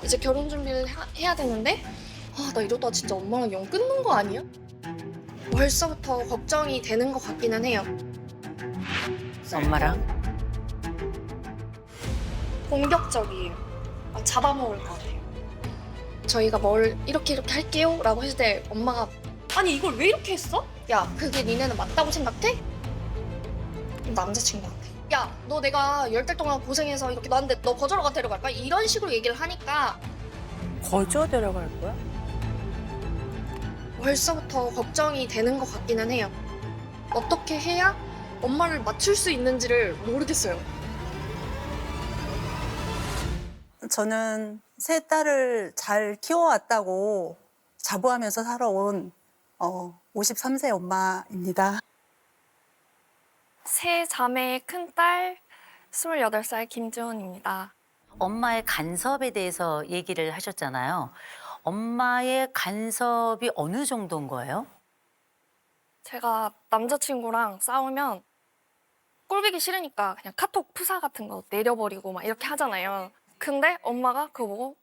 이제 결혼 준비를 해야 되는데 나 이러다 진짜 엄마랑 영 끊는 거 아니야? 벌써부터 걱정이 되는 것 같기는 해요. 엄마랑? 공격적이에요. 잡아먹을 것 같아요. 저희가 뭘 이렇게 할게요 라고 했을 때 엄마가 아니 이걸 왜 이렇게 했어? 야 그게 니네는 맞다고 생각해? 남자친구한테 야 너 내가 10달 동안 고생해서 이렇게 너한테 너 거절하고 데려갈까? 이런 식으로 얘기를 하니까 거저 데려갈 거야? 벌써부터 걱정이 되는 것 같기는 해요. 어떻게 해야 엄마를 맞출 수 있는지를 모르겠어요. 저는 세 딸을 잘 키워왔다고 자부하면서 살아온 53세 엄마입니다. 세 자매의 큰딸 28살 김지원입니다. 엄마의 간섭에 대해서 얘기를 하셨잖아요. 엄마의 간섭이 어느 정도인 거예요? 제가 남자친구랑 싸우면 꼴보기 싫으니까 그냥 카톡 프사 같은 거 내려버리고 막 이렇게 하잖아요. 근데 엄마가 그거 보고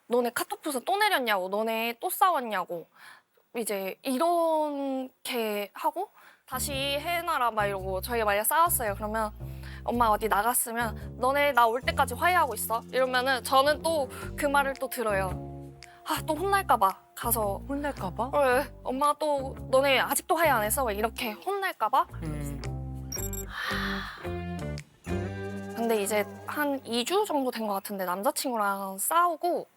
너네 카톡 프사 또 내렸냐고, 너네 또 싸웠냐고 이제 이렇게 하고 다시 해놔라 막 이러고 저희가 만약 싸웠어요. 그러면 엄마 어디 나갔으면 너네 나 올 때까지 화해하고 있어. 이러면은 저는 또 그 말을 또 들어요. 또 혼날까 봐 가서 혼날까 봐? 엄마가 또 너네 아직도 화해 안 했어? 막 이렇게 혼날까 봐. 근데 이제 한 2주 정도 된 것 같은데 남자친구랑 싸우고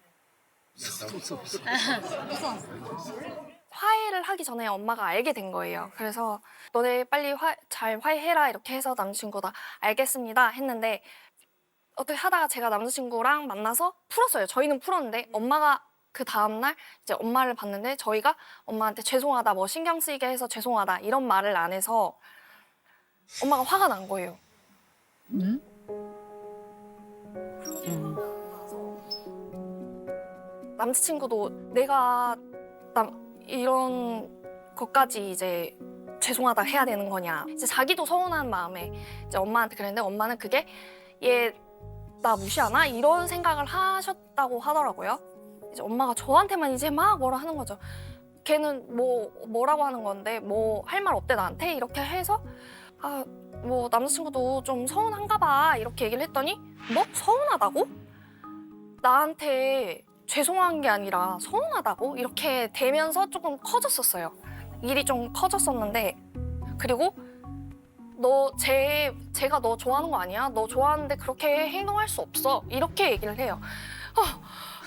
화해를 하기 전에 엄마가 알게 된 거예요. 그래서 너네 빨리 잘 화해해라 이렇게 해서 남자친구가 알겠습니다 했는데 어떻게 하다가 제가 남자친구랑 만나서 풀었어요. 저희는 풀었는데 엄마가 그 다음날 이제 엄마를 봤는데 저희가 엄마한테 죄송하다 뭐 신경 쓰이게 해서 죄송하다 이런 말을 안 해서 엄마가 화가 난 거예요. 남자친구도 내가 이런 것까지 이제 죄송하다 해야 되는 거냐. 이제 자기도 서운한 마음에 이제 엄마한테 그랬는데 엄마는 그게 얘 나 무시하나? 이런 생각을 하셨다고 하더라고요. 이제 엄마가 저한테만 이제 막 뭐라 하는 거죠. 걔는 뭐라고 하는 건데 뭐 할 말 없대 나한테? 이렇게 해서 뭐 남자친구도 좀 서운한가 봐 이렇게 얘기를 했더니 뭐? 서운하다고? 나한테 죄송한 게 아니라 서운하다고? 이렇게 되면서 조금 커졌었어요. 일이 좀 커졌었는데 그리고 제가 너 좋아하는 거 아니야? 너 좋아하는데 그렇게 행동할 수 없어. 이렇게 얘기를 해요.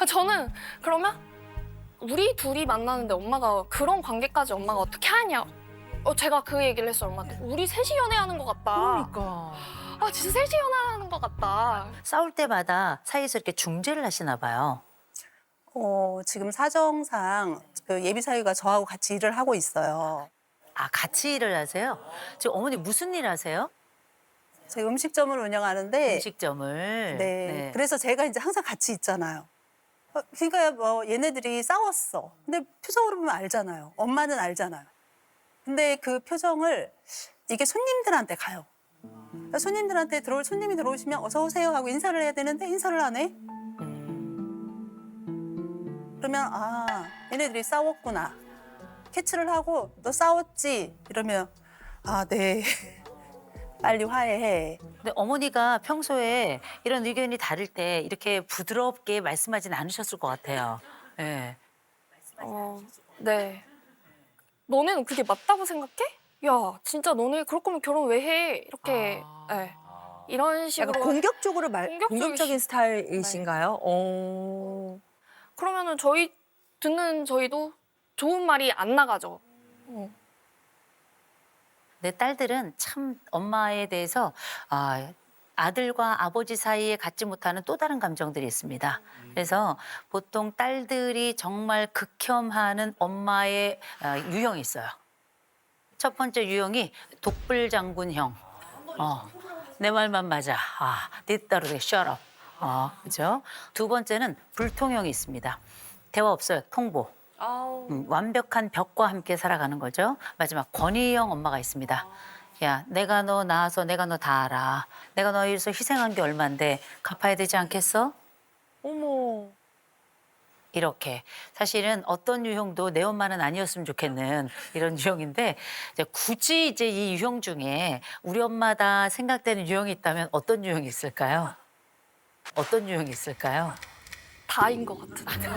저는 그러면 우리 둘이 만나는데 엄마가 그런 관계까지 엄마가 어떻게 하냐. 제가 그 얘기를 했어요, 엄마한테. 우리 셋이 연애하는 것 같다. 그러니까. 진짜 셋이 연애하는 것 같다. 싸울 때마다 사이에서 이렇게 중재를 하시나 봐요. 지금 사정상 그 예비사위가 저하고 같이 일을 하고 있어요. 같이 일을 하세요? 지금 어머니 무슨 일 하세요? 제가 음식점을 운영하는데 음식점을. 네. 그래서 제가 이제 항상 같이 있잖아요. 그러니까 뭐 얘네들이 싸웠어. 근데 표정으로 보면 알잖아요. 엄마는 알잖아요. 근데 그 표정을 이게 손님들한테 가요. 그러니까 손님들한테 손님이 들어오시면 어서 오세요 하고 인사를 해야 되는데 인사를 안 해. 그러면 얘네들이 싸웠구나. 캐치를 하고 너 싸웠지? 이러면 네. 빨리 화해해. 근데 어머니가 평소에 이런 의견이 다를 때 이렇게 부드럽게 말씀하진 않으셨을 것 같아요. 네. 네. 너네는 그게 맞다고 생각해? 야, 진짜 너네 그럴 거면 결혼 왜 해? 이렇게 네. 이런 식으로 약간 공격적으로 공격적인 공격적이시- 스타일이신가요? 그러면은 저희도 좋은 말이 안 나가죠. 내 딸들은 참 엄마에 대해서 아들과 아버지 사이에 갖지 못하는 또 다른 감정들이 있습니다. 그래서 보통 딸들이 정말 극혐하는 엄마의 유형이 있어요. 첫 번째 유형이 독불장군형. 내 말만 맞아. 네 따르게 shut up. 그죠? 두 번째는 불통형이 있습니다. 대화 없어요. 통보. 완벽한 벽과 함께 살아가는 거죠. 마지막 권위형 엄마가 있습니다. 야, 내가 너 낳아서 내가 너 다 알아. 내가 너 위해서 희생한 게 얼만데 갚아야 되지 않겠어? 어머. 이렇게 사실은 어떤 유형도 내 엄마는 아니었으면 좋겠는 이런 유형인데 이제 굳이 이제 이 유형 중에 우리 엄마다 생각되는 유형이 있다면 어떤 유형이 있을까요? 어떤 유형이 있을까요? 다인 것 같은데.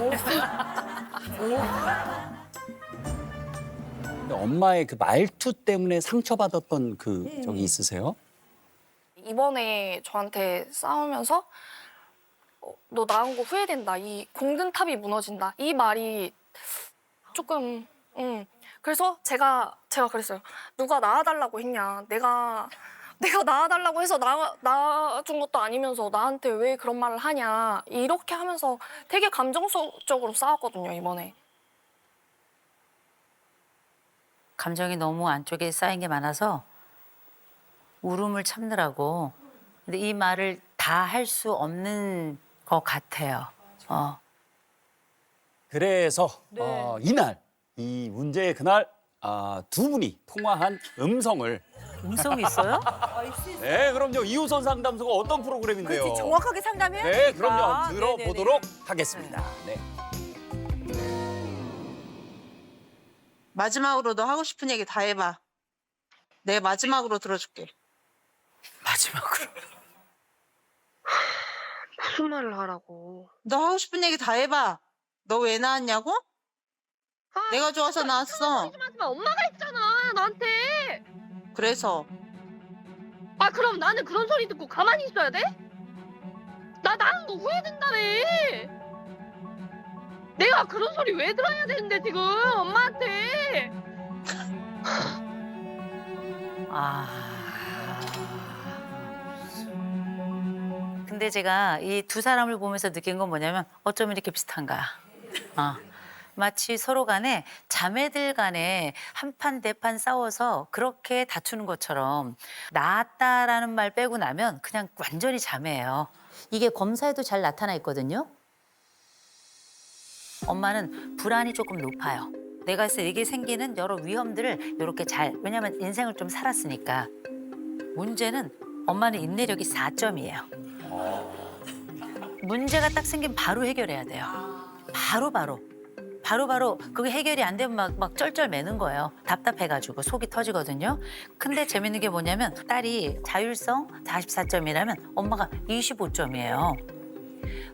근데 엄마의 그 말투 때문에 상처받았던 그 적이 있으세요? 이번에 저한테 싸우면서 너 나온 거 후회된다. 이 공든탑이 무너진다. 이 말이 조금 그래서 제가 그랬어요. 누가 낳아달라고 했냐. 내가 낳아달라고 해서 낳아준 것도 아니면서 나한테 왜 그런 말을 하냐. 이렇게 하면서 되게 감정적으로 싸웠거든요, 이번에. 감정이 너무 안쪽에 쌓인 게 많아서 울음을 참느라고 근데 이 말을 다 할 수 없는 것 같아요. 그래서 이날 이 문제의 그날 두 분이 통화한 음성을 음성이 있어요? 네 그럼요 이호선 상담소가 어떤 프로그램인데요? 그렇지, 정확하게 상담해야 네 되니까. 그럼요 들어보도록 하겠습니다. 네. 마지막으로 너 하고 싶은 얘기 다 해봐. 내 마지막으로 들어줄게. 마지막으로. 무슨 말을 하라고. 너 하고 싶은 얘기 다 해봐. 너 왜 나왔냐고? 내가 좋아서 나왔어. 하지마 엄마가 했잖아 나한테. 그래서 아 그럼 나는 그런 소리 듣고 가만히 있어야 돼? 나 나는 거 후회된다며. 내가 그런 소리 왜 들어야 되는데 지금 엄마한테. 근데 제가 이 두 사람을 보면서 느낀 건 뭐냐면 어쩜 이렇게 비슷한가. 마치 서로 간에 자매들 간에 한판 대판 싸워서 그렇게 다투는 것처럼 낳았다라는 말 빼고 나면 그냥 완전히 자매예요. 이게 검사에도 잘 나타나 있거든요. 엄마는 불안이 조금 높아요. 내가 했을 때 이게 생기는 여러 위험들을 이렇게 잘, 왜냐면 인생을 좀 살았으니까. 문제는 엄마는 인내력이 4점이에요. 문제가 딱 생기면 바로 해결해야 돼요. 바로 그게 해결이 안 되면 막 쩔쩔 매는 거예요. 답답해가지고 속이 터지거든요. 근데 재밌는 게 뭐냐면 딸이 자율성 44점이라면 엄마가 25점이에요.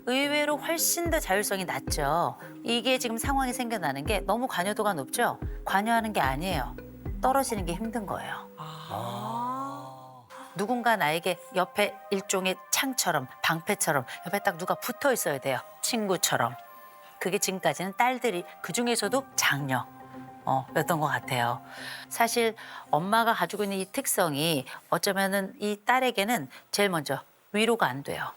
의외로 훨씬 더 자율성이 낮죠. 이게 지금 상황이 생겨나는 게 너무 관여도가 높죠. 관여하는 게 아니에요. 떨어지는 게 힘든 거예요. 누군가 나에게 옆에 일종의 창처럼 방패처럼 옆에 딱 누가 붙어 있어야 돼요. 친구처럼. 그게 지금까지는 딸들이 그중에서도 장녀였던 것 같아요. 사실 엄마가 가지고 있는 이 특성이 어쩌면은 이 딸에게는 제일 먼저 위로가 안 돼요.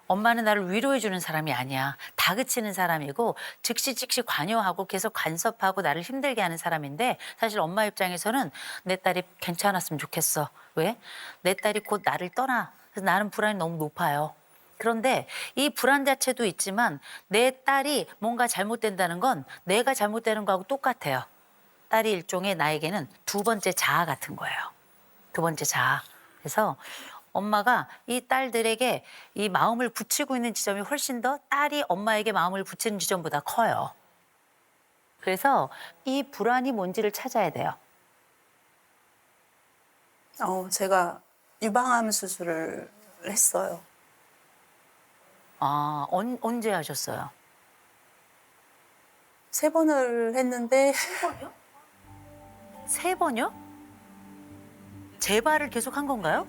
엄마는 나를 위로해주는 사람이 아니야. 다그치는 사람이고 즉시 관여하고 계속 간섭하고 나를 힘들게 하는 사람인데 사실 엄마 입장에서는 내 딸이 괜찮았으면 좋겠어. 왜? 내 딸이 곧 나를 떠나. 그래서 나는 불안이 너무 높아요. 그런데 이 불안 자체도 있지만 내 딸이 뭔가 잘못된다는 건 내가 잘못되는 거하고 똑같아요. 딸이 일종의 나에게는 두 번째 자아 같은 거예요. 두 번째 자아. 그래서 엄마가 이 딸들에게 이 마음을 붙이고 있는 지점이 훨씬 더 딸이 엄마에게 마음을 붙이는 지점보다 커요. 그래서 이 불안이 뭔지를 찾아야 돼요. 제가 유방암 수술을 했어요. 언제 하셨어요? 3번을 했는데 3번이요? 재발을 계속 한 건가요?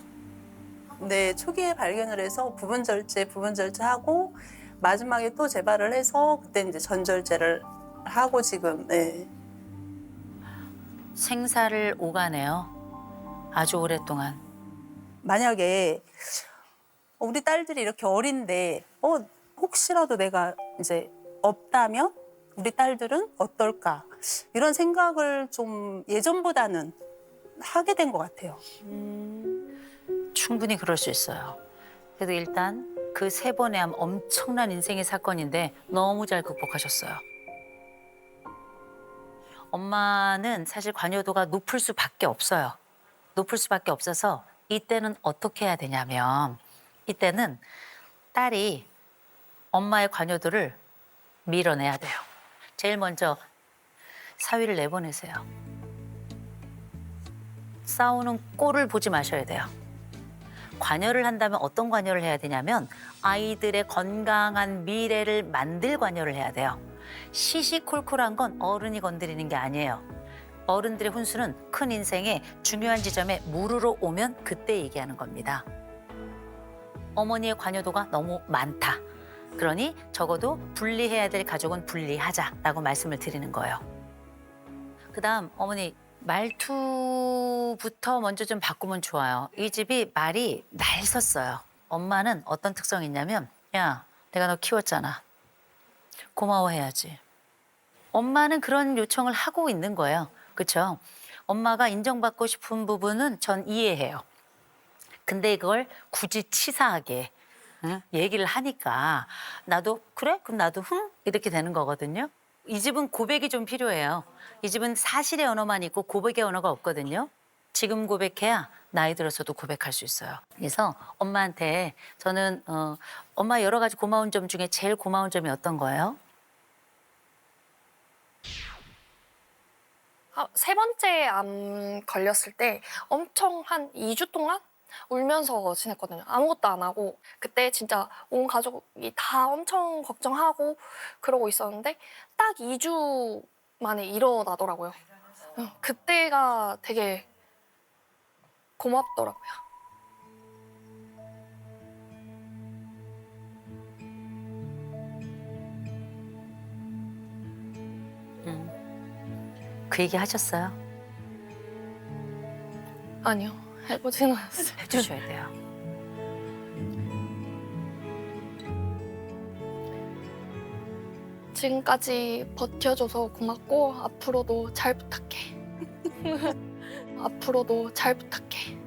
네, 초기에 발견을 해서 부분 절제하고 마지막에 또 재발을 해서 그때 이제 전절제를 하고 지금 네. 생사를 오가네요. 아주 오랫동안. 만약에 우리 딸들이 이렇게 어린데 혹시라도 내가 이제 없다면 우리 딸들은 어떨까 이런 생각을 좀 예전보다는 하게 된 것 같아요. 충분히 그럴 수 있어요. 그래도 일단 그 3번의 암 엄청난 인생의 사건인데 너무 잘 극복하셨어요. 엄마는 사실 관여도가 높을 수밖에 없어요. 높을 수밖에 없어서 이때는 어떻게 해야 되냐면 이때는 딸이 엄마의 관여도를 밀어내야 돼요. 제일 먼저 사위를 내보내세요. 싸우는 꼴을 보지 마셔야 돼요. 관여를 한다면 어떤 관여를 해야 되냐면 아이들의 건강한 미래를 만들 관여를 해야 돼요. 시시콜콜한 건 어른이 건드리는 게 아니에요. 어른들의 훈수는 큰 인생의 중요한 지점에 무르러 오면 그때 얘기하는 겁니다. 어머니의 관여도가 너무 많다. 그러니 적어도 분리해야 될 가족은 분리하자라고 말씀을 드리는 거예요. 그다음 어머니 말투부터 먼저 좀 바꾸면 좋아요. 이 집이 말이 날섰어요. 엄마는 어떤 특성이 있냐면 야, 내가 너 키웠잖아. 고마워해야지. 엄마는 그런 요청을 하고 있는 거예요. 그렇죠? 엄마가 인정받고 싶은 부분은 전 이해해요. 근데 이걸 굳이 치사하게 얘기를 하니까 나도 그래? 그럼 나도 흥? 이렇게 되는 거거든요. 이 집은 고백이 좀 필요해요. 이 집은 사실의 언어만 있고 고백의 언어가 없거든요. 지금 고백해야 나이 들어서도 고백할 수 있어요. 그래서 엄마한테 저는 엄마 여러 가지 고마운 점 중에 제일 고마운 점이 어떤 거예요? 세 번째 암 걸렸을 때 엄청 한 2주 동안 울면서 지냈거든요. 아무것도 안 하고. 그때 진짜 온 가족이 다 엄청 걱정하고 그러고 있었는데 딱 2주 만에 일어나더라고요. 그때가 되게 고맙더라고요. 그 얘기 하셨어요? 아니요. 해보지는 않았어요. 해주셔야 돼요. 지금까지 버텨줘서 고맙고 앞으로도 잘 부탁해. 앞으로도 잘 부탁해.